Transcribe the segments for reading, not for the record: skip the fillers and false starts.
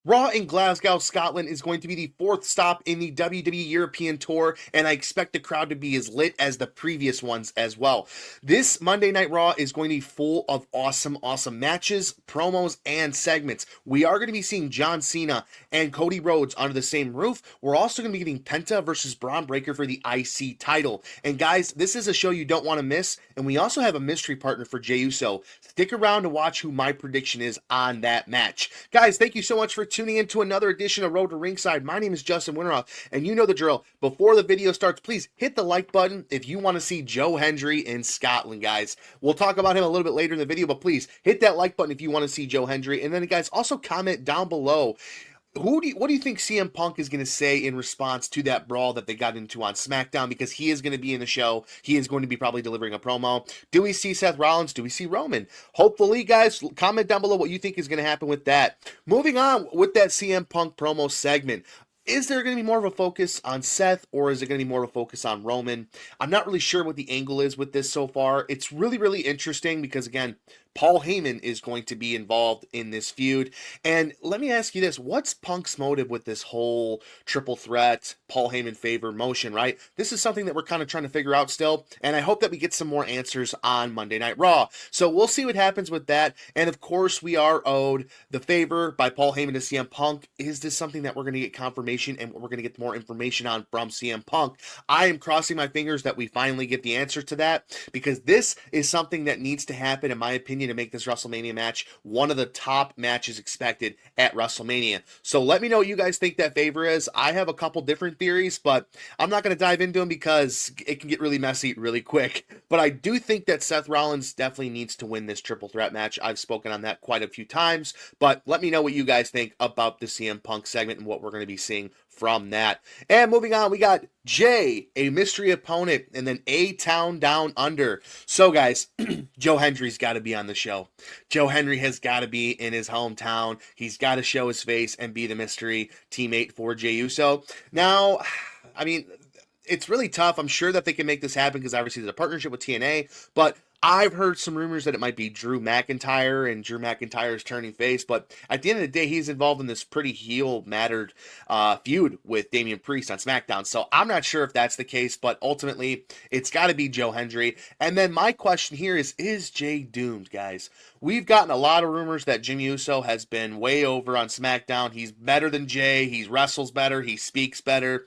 Raw in Glasgow, Scotland is going to be the fourth stop in the WWE European Tour, and I expect the crowd to be as lit as the previous ones as well. This Monday Night Raw is going to be full of awesome matches, promos, and segments. We are going to be seeing John Cena and Cody Rhodes under the same roof. We're also going to be getting Penta versus Bron Breakker for the IC title. And guys, this is a show you don't want to miss, and we also have a mystery partner for JEY USO. Stick around to watch who my prediction is on that match. Guys, thank you so much for tuning in to another edition of Road to Ringside. My name is Justin Winteroff, and you know the drill. Before the video starts, please hit the like button if you want to see Joe Hendry in Scotland, guys. We'll talk about him a little bit later in the video, but please hit that like button if you want to see Joe Hendry. And then, guys, also comment down below what do you think CM Punk is going to say in response to that brawl that they got into on SmackDown? Because he is going to be in the show. He is going to be probably delivering a promo. Do we see Seth Rollins? Do we see Roman? Hopefully, guys, comment down below what you think is going to happen with that. Moving on with that CM Punk promo segment. Is there going to be more of a focus on Seth, or is it going to be more of a focus on Roman? I'm not really sure what the angle is with this so far. It's really interesting because, again, Paul Heyman is going to be involved in this feud. And let me ask you this. What's Punk's motive with this whole triple threat, Paul Heyman favor motion, right? This is something that we're kind of trying to figure out still. And I hope that we get some more answers on Monday Night Raw. So we'll see what happens with that. And of course, we are owed the favor by Paul Heyman to CM Punk. Is this something that we're going to get confirmation and we're going to get more information on from CM Punk? I am crossing my fingers that we finally get the answer to that, because this is something that needs to happen, in my opinion, to make this WrestleMania match one of the top matches expected at WrestleMania. So let me know what you guys think that favor is. I have a couple different theories, but I'm not going to dive into them because it can get really messy really quick. But I do think that Seth Rollins definitely needs to win this triple threat match. I've spoken on that quite a few times, but let me know what you guys think about the CM Punk segment and what we're going to be seeing from that. And moving on, we got Jay, a mystery opponent, and then A-Town Down Under. So, guys, Joe Hendry's got to be on the show. Joe Hendry has got to be in his hometown. He's got to show his face and be the mystery teammate for JEY USO. Now, I mean, it's really tough. I'm sure that they can make this happen because obviously there's a partnership with TNA, but I've heard some rumors that it might be Drew McIntyre, and Drew McIntyre is turning face, but at the end of the day, he's involved in this pretty heel-mattered feud with Damian Priest on SmackDown, so I'm not sure if that's the case, but ultimately, it's got to be Joe Hendry. And then my question here is Jay doomed, guys? We've gotten a lot of rumors that Jimmy Uso has been way over on SmackDown. He's better than Jay, he wrestles better, he speaks better.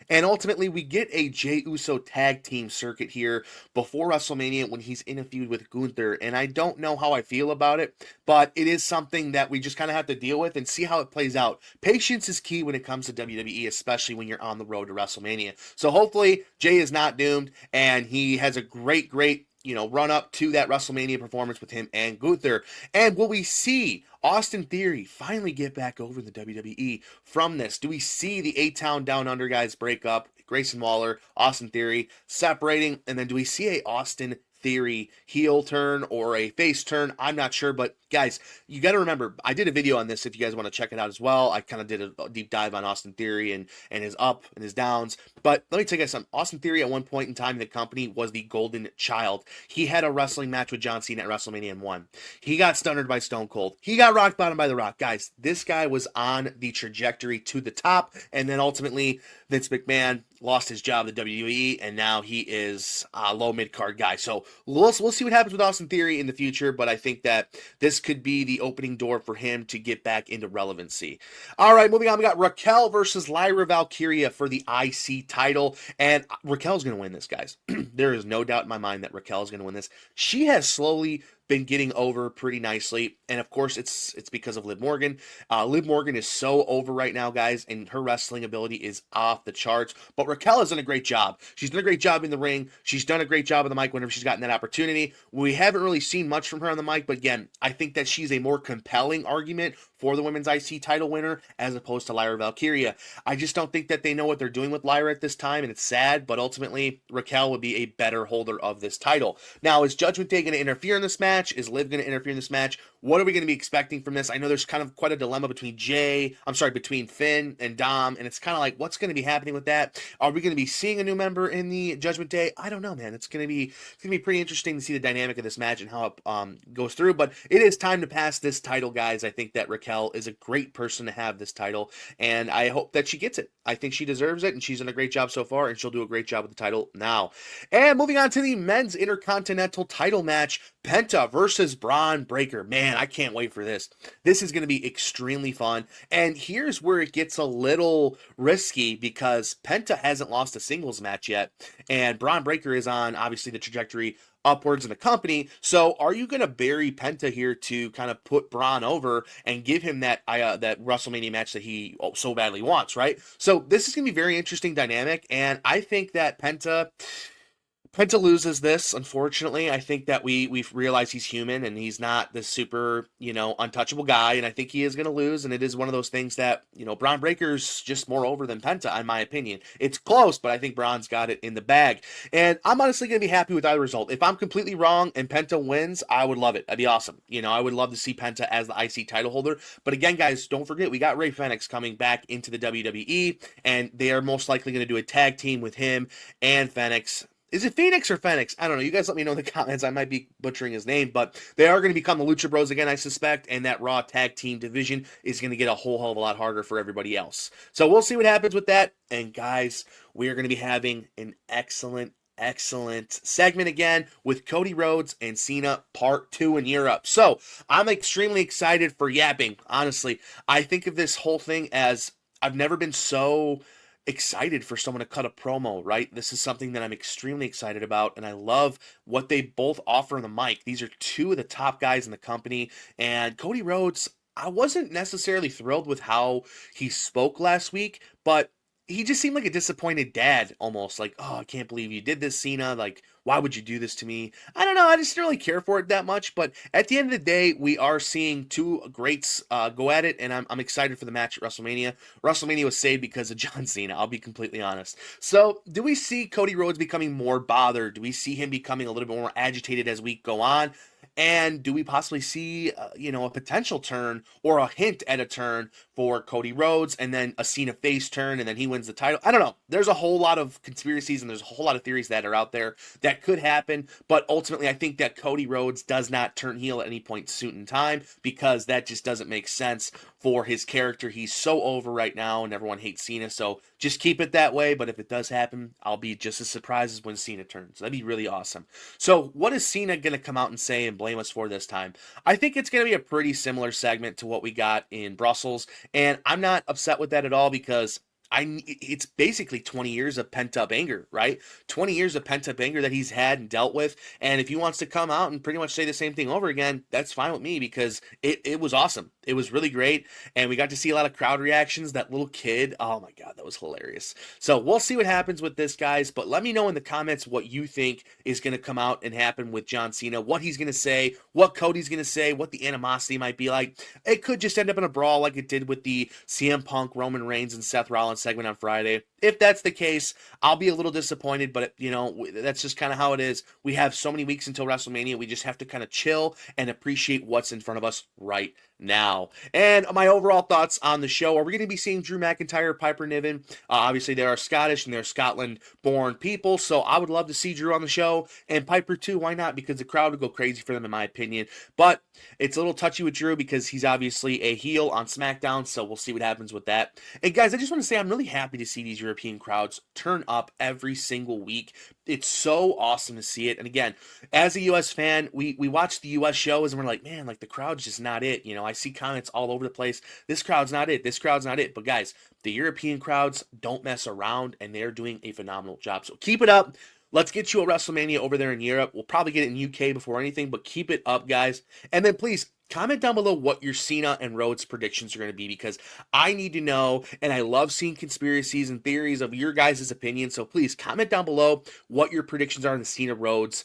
And ultimately, we get a JEY USO tag team circuit here before WrestleMania when he's in a feud with Gunther. And I don't know how I feel about it, but it is something that we just kind of have to deal with and see how it plays out. Patience is key when it comes to WWE, especially when you're on the road to WrestleMania. So hopefully, Jay is not doomed, and he has a great run up to that WrestleMania performance with him and Gunther. And will we see Austin Theory finally get back over the WWE from this? Do we see the A-Town Down Under guys break up? Grayson Waller, Austin Theory separating, and then do we see a Austin Theory heel turn or a face turn? I'm not sure, but guys, you got to remember, I did a video on this if you guys want to check it out as well. I kind of did a deep dive on Austin Theory and his up and his downs. But let me tell you guys something. Austin Theory at one point in time in the company was the golden child. He had a wrestling match with John Cena at WrestleMania and won. He got stunnered by Stone Cold. He got rock bottom by The Rock. Guys, this guy was on the trajectory to the top, and then ultimately Vince McMahon lost his job at the WWE, and now he is a low mid-card guy. So we'll see what happens with Austin Theory in the future, but I think that this could be the opening door for him to get back into relevancy. All right, moving on, we got Raquel versus Lyra Valkyria for the IC title, and Raquel's going to win this, guys. There is no doubt in my mind that Raquel is going to win this. She has slowly been getting over pretty nicely, and of course it's because of Liv Morgan. Liv Morgan is so over right now, guys, and her wrestling ability is off the charts, but Raquel has done a great job. She's done a great job in the ring. She's done a great job on the mic whenever she's gotten that opportunity. We haven't really seen much from her on the mic, but again, I think that she's a more compelling argument for the women's IC title winner as opposed to Lyra Valkyria. I just don't think that they know what they're doing with Lyra at this time, and it's sad, but ultimately Raquel would be a better holder of this title. Now, is Judgment Day going to interfere in this match? Is Liv going to interfere in this match? What are we going to be expecting from this? I know there's kind of quite a dilemma between between Finn and Dom, and it's kind of like, what's going to be happening with that? Are we going to be seeing a new member in the Judgment Day? I don't know, man. It's going to be pretty interesting to see the dynamic of this match and how it goes through, but it is time to pass this title, guys. I think that Raquel Raquel is a great person to have this title, and I hope that she gets it. I think she deserves it, and she's done a great job so far, and she'll do a great job with the title now. And moving on to the men's Intercontinental title match, Penta versus Bron Breakker. Man, I can't wait for this. This is going to be extremely fun, and here's where it gets a little risky because Penta hasn't lost a singles match yet, and Bron Breakker is on, obviously, the trajectory upwards in the company. So are you going to bury Penta here to kind of put Bron over and give him that that WrestleMania match that he so badly wants, right? So this is going to be very interesting dynamic, and I think that Penta loses this, unfortunately. I think that we've realized he's human and he's not this super, untouchable guy, and I think he is going to lose, and it is one of those things that, Bron Breakker's just more over than Penta, in my opinion. It's close, but I think Bron's got it in the bag, and I'm honestly going to be happy with either result. If I'm completely wrong and Penta wins, I would love it. That'd be awesome. I would love to see Penta as the IC title holder, but again, guys, don't forget, we got Rey Fenix coming back into the WWE, and they are most likely going to do a tag team with him and Fenix. Is it Phoenix or Fenix? I don't know. You guys let me know in the comments. I might be butchering his name, but they are going to become the Lucha Bros again, I suspect, and that Raw tag team division is going to get a whole hell of a lot harder for everybody else. So we'll see what happens with that. And guys, we are going to be having an excellent segment again with Cody Rhodes and Cena part 2 in Europe. So I'm extremely excited for yapping. Honestly, I think of this whole thing as I've never been so excited for someone to cut a promo, right? This is something that I'm extremely excited about, and I love what they both offer on the mic. These are two of the top guys in the company, and Cody Rhodes, I wasn't necessarily thrilled with how he spoke last week, but he just seemed like a disappointed dad almost. Like, oh, I can't believe you did this, Cena. Like, why would you do this to me? I don't know. I just didn't really care for it that much. But at the end of the day, we are seeing two greats go at it. And I'm excited for the match at WrestleMania. WrestleMania was saved because of John Cena. I'll be completely honest. So do we see Cody Rhodes becoming more bothered? Do we see him becoming a little bit more agitated as we go on? And do we possibly see, a potential turn or a hint at a turn for Cody Rhodes and then a Cena face turn and then he wins the title? I don't know. There's a whole lot of conspiracies and there's a whole lot of theories that are out there that could happen. But ultimately, I think that Cody Rhodes does not turn heel at any point soon in time because that just doesn't make sense for his character. He's so over right now and everyone hates Cena. So just keep it that way. But if it does happen, I'll be just as surprised as when Cena turns. That'd be really awesome. So what is Cena going to come out and say and blame us for this time? I think it's going to be a pretty similar segment to what we got in Brussels. And I'm not upset with that at all because it's basically 20 years of pent-up anger, right? 20 years of pent-up anger that he's had and dealt with. And if he wants to come out and pretty much say the same thing over again, that's fine with me because it was awesome. It was really great. And we got to see a lot of crowd reactions. That little kid, oh my God, that was hilarious. So we'll see what happens with this, guys. But let me know in the comments what you think is going to come out and happen with John Cena, what he's going to say, what Cody's going to say, what the animosity might be like. It could just end up in a brawl like it did with the CM Punk, Roman Reigns, and Seth Rollins segment on Friday. If that's the case, I'll be a little disappointed, but that's just kind of how it is. We have so many weeks until WrestleMania. We just have to kind of chill and appreciate what's in front of us right now. And my overall thoughts on the show: are we going to be seeing Drew McIntyre, Piper Niven? Obviously, they are Scottish and they're Scotland-born people, so I would love to see Drew on the show, and Piper too. Why not? Because the crowd would go crazy for them, in my opinion. But it's a little touchy with Drew because he's obviously a heel on SmackDown, so we'll see what happens with that. And guys, I just want to say I'm really happy to see these European crowds turn up every single week. It's so awesome to see it. And again, as a US fan, we watch the US shows and we're like, man, like the crowd's just not it. I see comments all over the place. This crowd's not it. This crowd's not it. But guys, the European crowds don't mess around and they're doing a phenomenal job. So keep it up. Let's get you a WrestleMania over there in Europe. We'll probably get it in UK before anything, but keep it up, guys. And then please comment down below what your Cena and Rhodes predictions are going to be because I need to know, and I love seeing conspiracies and theories of your guys' opinions. So please comment down below what your predictions are in the Cena Rhodes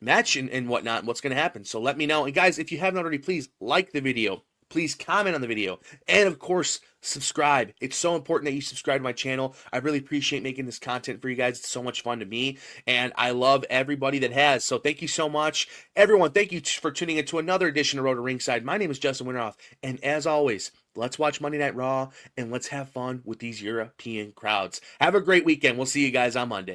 match and whatnot, what's going to happen. So let me know. And guys, if you haven't already, please like the video. Please comment on the video. And of course, subscribe. It's so important that you subscribe to my channel. I really appreciate making this content for you guys. It's so much fun to me. And I love everybody that has. So thank you so much. Everyone, thank you for tuning into another edition of Road to Ringside. My name is Justin Winterhoff. And as always, let's watch Monday Night Raw and let's have fun with these European crowds. Have a great weekend. We'll see you guys on Monday.